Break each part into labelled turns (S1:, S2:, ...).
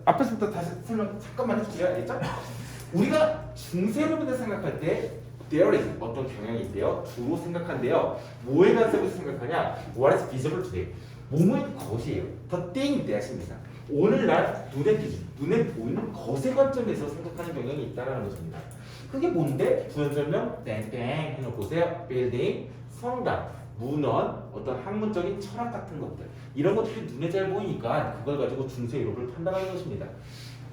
S1: 앞에서부터 다시 설명 잠깐만 해주세요. 알겠죠? 우리가 중세로부터 생각할 때 there is 어떤 경향이 있대요. 주로 생각한대요. 뭐에 관해서 생각하냐? What is visible today? 뭐뭐의 것이에요. The thing that입니다. 오늘날 눈에 보이는 것의 관점에서 생각하는 경향이 있다는 것입니다. 그게 뭔데? 부연설명 땡땡 해놓고세요. 빌딩, 성당, 문헌, 어떤 학문적인 철학 같은 것들 이런 것들이 눈에 잘 보이니까 그걸 가지고 중세 유럽을 판단하는 것입니다.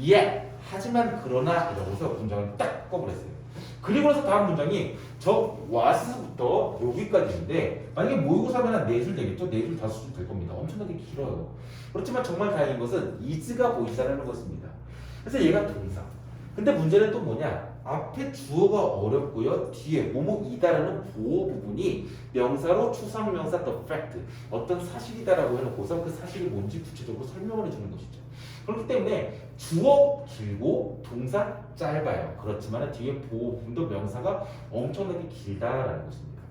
S1: 예, 하지만 그러나 이러고서 문장을 딱 꺼버렸어요. 그리고 나서 다음 문장이 저 what부터 여기까지인데 만약에 모의고사 하면 한 4줄 되겠죠? 4줄 5줄 될 겁니다. 엄청나게 길어요. 그렇지만 정말 다행인 것은 is가 보인다는 것입니다. 그래서 얘가 동사. 근데 문제는 또 뭐냐? 앞에 주어가 어렵고요. 뒤에 뭐뭐이다라는 보호 부분이 명사로 추상명사 the fact 어떤 사실이다라고 해놓고서 그 사실이 뭔지 구체적으로 설명을 해주는 것이죠. 그렇기 때문에 주어 길고 동사 짧아요. 그렇지만 뒤에 보호 부분도 명사가 엄청나게 길다라는 것입니다.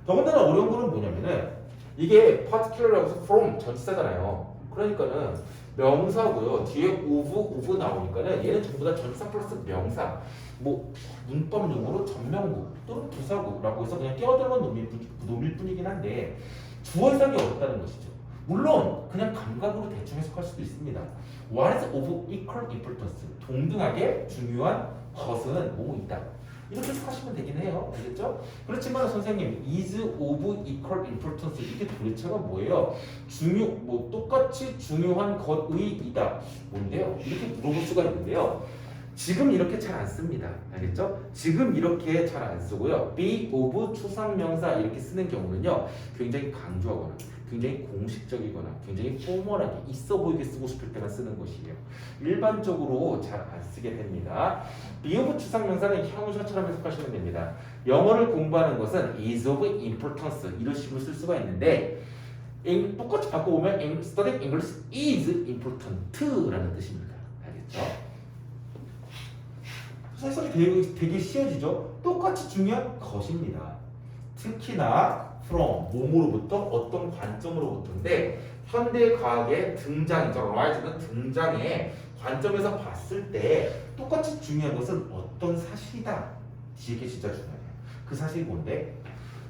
S1: 더군다나 어려운 거는 뭐냐면은 이게 particular라고 해서 from 전치사잖아요. 그러니까는 명사고요. 뒤에 of 나오니까는 얘는 전부 다 전치사 플러스 명사. 뭐 문법용어로 전명구 또는 부사구라고 해서 그냥 끼어들어간 놈일 뿐이긴 한데 주어 해석이 어렵다는 것이죠. 물론 그냥 감각으로 대충 해석할 수도 있습니다. What is of equal importance? 동등하게 중요한 것은 뭐뭐이다. 이렇게 해석하시면 되긴 해요. 알겠죠? 그렇지만 선생님 is of equal importance 이게 도대체가 뭐예요? 똑같이 중요한 것의이다. 뭔데요? 이렇게 물어볼 수가 있는데요. 지금 이렇게 잘 안 씁니다. 알겠죠? 지금 이렇게 잘 안 쓰고요. be of 추상명사 이렇게 쓰는 경우는요. 굉장히 강조하거나 굉장히 공식적이거나 굉장히 포멀하게 있어 보이게 쓰고 싶을 때만 쓰는 것이에요. 일반적으로 잘 안 쓰게 됩니다. be of 추상명사는 형용사처럼 해석하시면 됩니다. 영어를 공부하는 것은 is of importance 이런 식으로 쓸 수가 있는데 똑같이 바꿔보면 studying English is important라는 뜻입니다. 알겠죠? 해석이 되게 쉬워지죠? 똑같이 중요한 것입니다. 특히나 from, 몸으로부터 어떤 관점으로부터인데 현대 과학의 등장이죠. rise는 등장의 관점에서 봤을 때 똑같이 중요한 것은 어떤 사실이다. 이게 진짜 중요해요. 그 사실이 뭔데?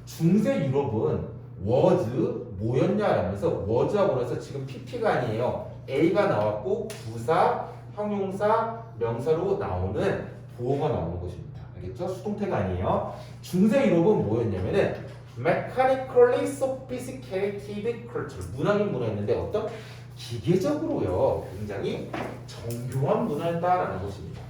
S1: 중세 유럽은 was 뭐였냐라면서 was하고 나서 지금 pp가 아니에요. a가 나왔고 부사, 형용사, 명사로 나오는 보어가 나오는 것입니다. 알겠죠? 수동태가 아니에요. 중세 유럽은 뭐였냐면은 mechanically sophisticated culture 문학인 문화였는데 어떤 기계적으로요 굉장히 정교한 문화였다라는 것입니다.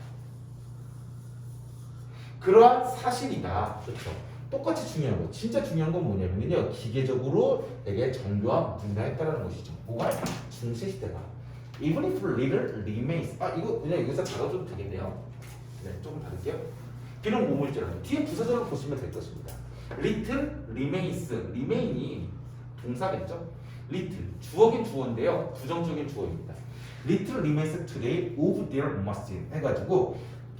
S1: 그러한 사실이다. 그렇죠? 똑같이 중요한 거, 진짜 중요한 건 뭐냐면요 기계적으로 되게 정교한 문화였다라는 것이죠. 뭐가? 중세 시대가. Even if little remains. 이거 그냥 여기서 받아줘도 되겠네요. 네, 조금 다를게요. 비록 뭐뭐일지라도 뒤에 부사절을 보시면 될 것입니다. Little remains, remain이 동사겠죠? Little 주어긴 주어인데요, 부정적인 주어입니다. Little remains today of their machine 해가지고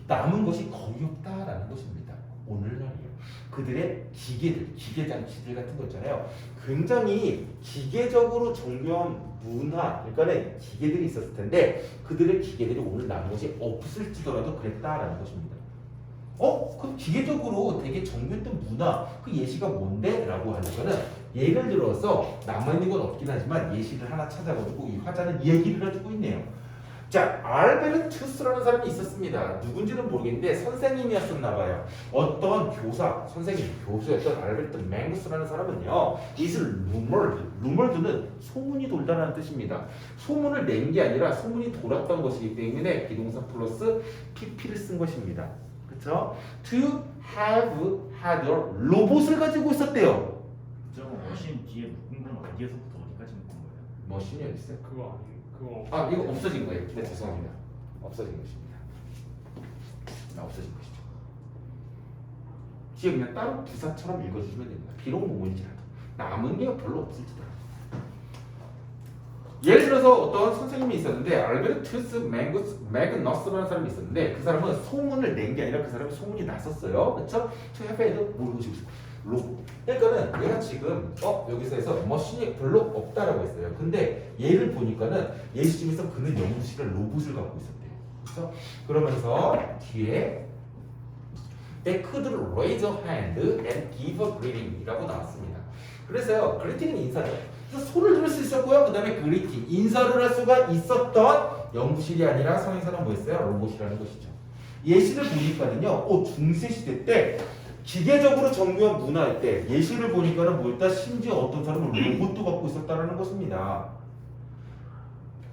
S1: 남은 것이 거의 없다라는 것입니다. 오늘날이에요. 그들의 기계들, 기계장치들 같은 거 있잖아요. 굉장히 기계적으로 정교한 문화, 그러니까 기계들이 있었을 텐데 그들의 기계들이 오늘 남은 것이 없을지더라도 그랬다라는 것입니다. 그 기계적으로 되게 정교했던 문화, 그 예시가 뭔데? 라고 하니까는 예를 들어서 남아있는 건 없긴 하지만 예시를 하나 찾아가지고 이 화자는 얘기를 해주고 있네요. 자, 알베르투스라는 사람이 있었습니다. 누군지는 모르겠는데 선생님이었었나봐요. 어떤 교사, 선생님, 교수였던 알베르트 맹구스라는 사람은요. is rumored, rumored는 소문이 돌다라는 뜻입니다. 소문을 낸 게 아니라 소문이 돌았던 것이기 때문에 비동사 플러스 pp를 쓴 것입니다. 그렇죠? To have had 로봇을 가지고 있었대요.
S2: 저 머신 뒤에 묶은 건 어디에서부터 어디까지 묶은 거예요?
S1: 머신이 어디 있어요?
S3: 그거 아니에요. 그거
S1: 이거 없어진 거예요. 네, 죄송합니다. 없어진 것입니다. 없어진 것이죠. 뒤에 그냥 따로 부사처럼 읽어주시면 됩니다. 비록 뭐뭐인지라도 남은 게 별로 없을지라도. 예를 들어서 어떤 선생님이 있었는데 알베르투스 매그너스라는 사람이 있었는데 그 사람은 소문을 낸 게 아니라 그 사람이 소문이 났었어요. 그렇죠? 저 해외에도 모르고 싶고 그러니까는 얘가 지금 여기서 해서 머신이 별로 없다라고 했어요. 근데 얘를 보니까는 얘 시점에서 그는 연구실을 로봇을 갖고 있었대요. 그렇죠? 그러면서 뒤에 They could raise a hand and give a greeting이라고 나왔습니다. 그래서요, greeting은 인사죠. 그래서 손을 들 수 있었고요. 그 다음에 greeting, 인사를 할 수가 있었던 연구실이 아니라 성인사는 뭐였어요? 로봇이라는 것이죠. 예시를 보니까는요, 중세 시대 때 기계적으로 정교한 문화일 때 예시를 보니까는 뭐였다? 심지어 어떤 사람은 로봇도 갖고 있었다라는 것입니다.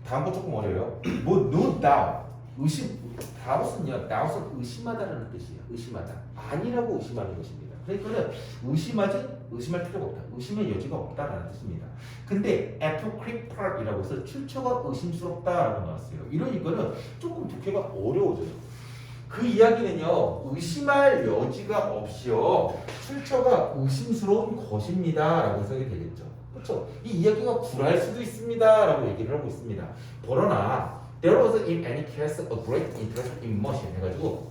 S1: 다음 거 조금 어려워요. no doubt. doubt은요, doubt은 의심하다라는 뜻이에요. 의심하다. 아니라고 의심하는 것입니다. 그러니까는 의심할 필요가 없다. 의심의 여지가 없다라는 뜻입니다. 근데 apocryphal이라고 해서 출처가 의심스럽다라고 나왔어요. 이러니까는 조금 독해가 어려워져요. 그 이야기는요, 의심할 여지가 없이요, 출처가 의심스러운 것입니다 라고 해석이 되겠죠. 그렇죠? 이 이야기가 불할 수도 있습니다 라고 얘기를 하고 있습니다. 그러나 there was in any case a great interest in motion 해가지고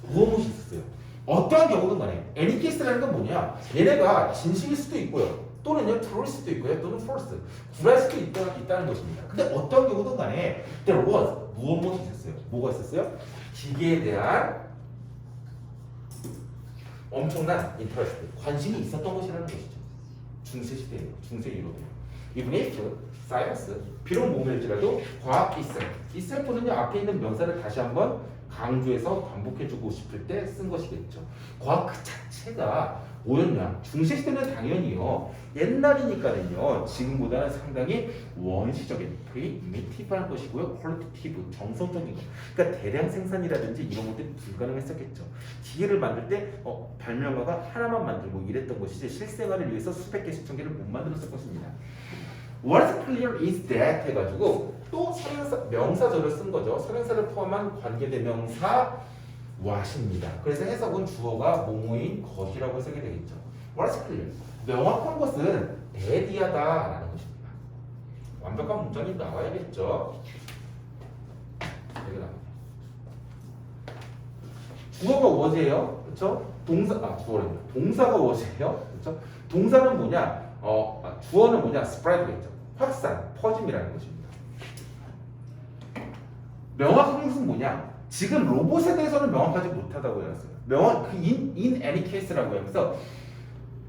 S1: 무엇이 있었어요. 어떠한 경우든 간에 any case라는 건 뭐냐, 얘네가 진실일 수도 있고요, 또는요 true일 수도 있고요, 또는 false, 불할 수도 있다는 것입니다. 근데 어떤 경우든 간에 there was 무엇이 있었어요. 뭐가 있었어요? 기계에 대한 엄청난 인터레스트, 관심이 있었던 것이라는 것이죠. 중세 시대에요. 중세 유럽에요. Even if science, 비록 모멸지라도 과학 itself는요, 앞에 있는 명사를 다시 한번 강조해서 반복해주고 싶을 때 쓴 것이겠죠. 과학 그 자체가 뭐였냐? 중세 시대는 당연히요, 옛날이니까는요, 지금보다는 상당히 원시적인 프리미티브한 것이고요, 퀄리티브, 정성적인 것. 그러니까 대량 생산이라든지 이런 것들이 불가능했었겠죠. 기계를 만들 때 발명가가 하나만 만들고 이랬던 것이지 실생활을 위해서 수백 개, 수천 개를 못 만들었을 것입니다. What is clear is that 해가지고 또 명사절을 쓴 거죠. 설명사를 포함한 관계대명사 what입니다. 그래서 해석은 주어가 뭐뭐인 것이라고 해석이 되겠죠. What is clear? 명확한 것은 대디하다라는 것입니다. 완벽한 문장이 나와야겠죠. 여기 나옵니다. 주어가 was예요. 그렇죠? 주어랍니다. 동사가 was예요. 그렇죠? 동사는 뭐냐? 주어는 뭐냐? spread겠죠. 확산, 퍼짐이라는 것입니다. 명확한 것은 뭐냐? 지금 로봇에 대해서는 명확하지 못하다고 해놨어요. in any case라고 하면서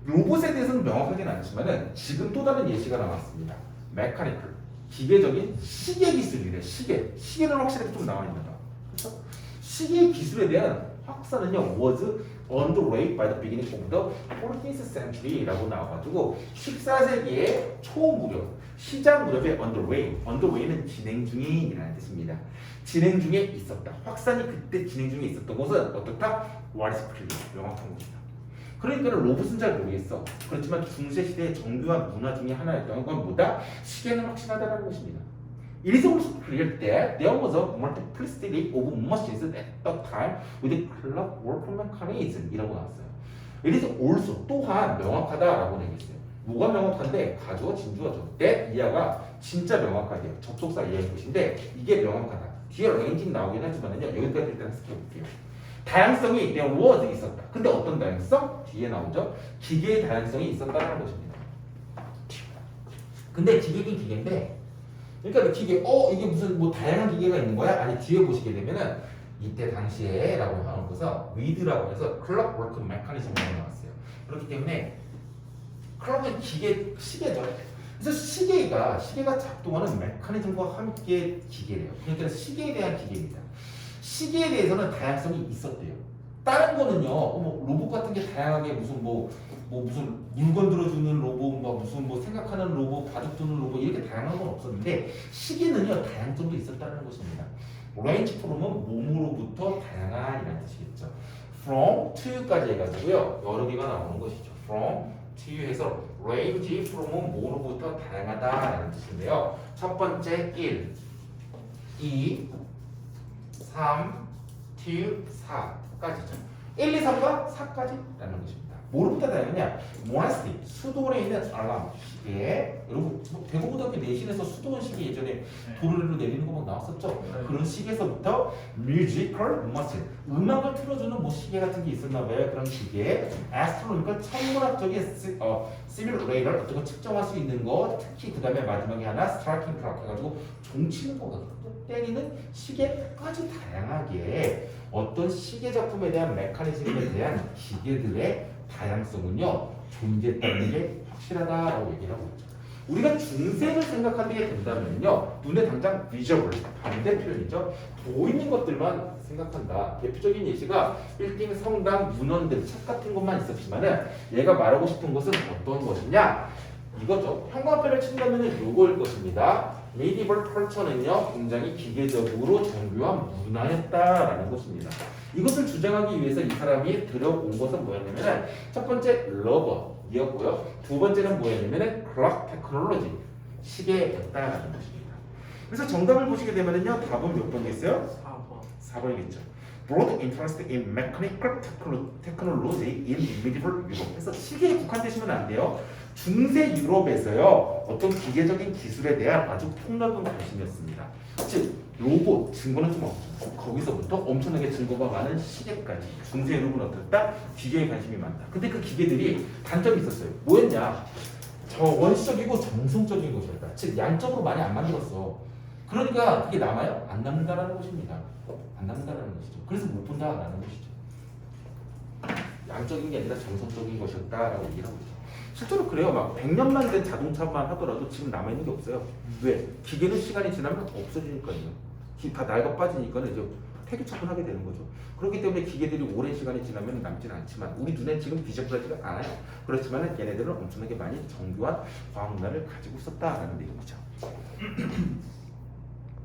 S1: 로봇에 대해서는 명확하진 않지만은 지금 또 다른 예시가 나왔습니다. mechanical, 기계적인 시계 기술이래. 시계는 확실하게 좀 나와 있는 거. 그렇죠? 시계 기술에 대한 확산은요, was underway by the beginning of the 14th century라고 나와가지고 14세기의 초무렵, 시작 무렵에 underway는 진행 중이라는 뜻입니다. 진행 중에 있었다. 확산이 그때 진행 중에 있었던 것은 어떻다? What is clear? 명확한 것이다. 그러니까 로봇은 잘 모르겠어. 그렇지만 중세시대의 정교한 문화 중에 하나였던 건 뭐다? 시계는 확실하다는 것입니다. It is also clear that there was a multiplicity of machines at that time with clockwork mechanism 이라고 나왔어요. It is also 또한 명확하다라고 얘기했어요. 뭐가 명확한데? 가주어, 진주어죠. that 이하가 진짜 명확하대요. 접속사 이하의 것인데 이게 명확하다. 뒤에 rangeing 나오긴 하지만요, 여기까지 일단 스킵할게요. 다양성이 there was 있었다. 근데 어떤 다양성? 뒤에 나오죠. 기계의 다양성이 있었다는 것입니다. 근데 기계긴 기계인데, 그러니까 기계, 이게 무슨 뭐 다양한 기계가 있는 거야? 아니, 뒤에 보시게 되면은 이때 당시에 라고 하는 것은 with라고 해서 clockwork mechanism이라고 나왔어요. 그렇기 때문에 clock은 시계죠. 그래서 시계가 작동하는 메커니즘과 함께 기계래요. 그러니까 시계에 대한 기계입니다. 시계에 대해서는 다양성이 있었대요. 다른 거는요, 로봇 같은 게 다양하게 무슨 무슨 물건 들어주는 로봇, 무슨 생각하는 로봇, 바둑 두는 로봇 이렇게 다양한 건 없었는데 시계는요 다양성도 있었다는 것입니다. range from은 몸으로부터 다양한이라는 뜻이겠죠. from to까지 해가지고요 여러 개가 나오는 것이죠. from to 해서 range from은 뭐로부터 다양하다라는 뜻인데요. 첫 번째 1, 2, 3, 2, 4까지죠. 1, 2, 3과 4까지라는 것입니다. 뭐로부터 다양하냐? 모나스틱 수도원에 있는 알람 시계. 여러분 대구고등학교 내신에서 수도원 시계 예전에 도르래로 내리는 거 막 나왔었죠. 그런 시계에서부터 뮤지컬 머신 음악을 틀어주는 뭐 시계 같은 게 있었나 봐요. 그런 시계. 애스트로니컬 천문학적인 시뮬레이터 어떤 거 측정할 수 있는 거. 특히 그 다음에 마지막에 하나 스트라이킹 클락 해가지고 종 치는 거 때리는 시계까지 다양하게 어떤 시계 작품에 대한 메커니즘에 대한 기계들의 다양성은요 존재했다는 게 확실하다라고 얘기를 하고 있죠. 우리가 중세를 생각하게 된다면요 눈에 당장 비저블 반대 표현이죠. 보이는 것들만 생각한다. 대표적인 예시가 빌딩, 성당, 문헌들, 책 같은 것만 있었지만은 얘가 말하고 싶은 것은 어떤 것이냐 이거죠. 형광펜을 친다면은 요거일 것입니다. 메디벌 컬처는요 굉장히 기계적으로 정교한 문화였다라는 것입니다. 이것을 주장하기 위해서 이 사람이 들어온 것은 뭐였냐면은 첫 번째 러버이었고요. 두 번째는 뭐였냐면은 클락 테크놀로지 시계였다라는 것입니다. 그래서 정답을 보시게 되면은요 답은 몇 번이겠어요? 4번이겠죠. Broad interest in mechanical technology in medieval Europe. 그래서 시계에 국한되시면 안 돼요. 중세 유럽에서요 어떤 기계적인 기술에 대한 아주 폭넓은 관심이었습니다. 즉 로봇 증거는 좀 없죠. 거기서부터 엄청나게 증거가 많은 시계까지 중세 유럽은 어떻다? 기계에 관심이 많다. 근데 그 기계들이 단점이 있었어요. 뭐였냐? 저 원시적이고 정성적인 것이었다. 즉 양적으로 많이 안 만들었어. 그러니까 그게 남아요? 안 남는다라는 것입니다. 안 남는다라는 것이죠. 그래서 못 본다라는 것이죠. 양적인 게 아니라 정성적인 것이었다라고 얘기를 하고 있죠. 실제로 그래요. 막 100년만 된 자동차만 하더라도 지금 남아있는 게 없어요. 왜? 기계는 시간이 지나면 없어지니까요. 다 낡아 빠지니까는 이제 폐기 처분하게 되는 거죠. 그렇기 때문에 기계들이 오랜 시간이 지나면 남지는 않지만 우리 눈에 지금 비저블하지가 않아요. 그렇지만 얘네들은 엄청나게 많이 정교한 과학 문화를 가지고 있었다라는 내용이죠.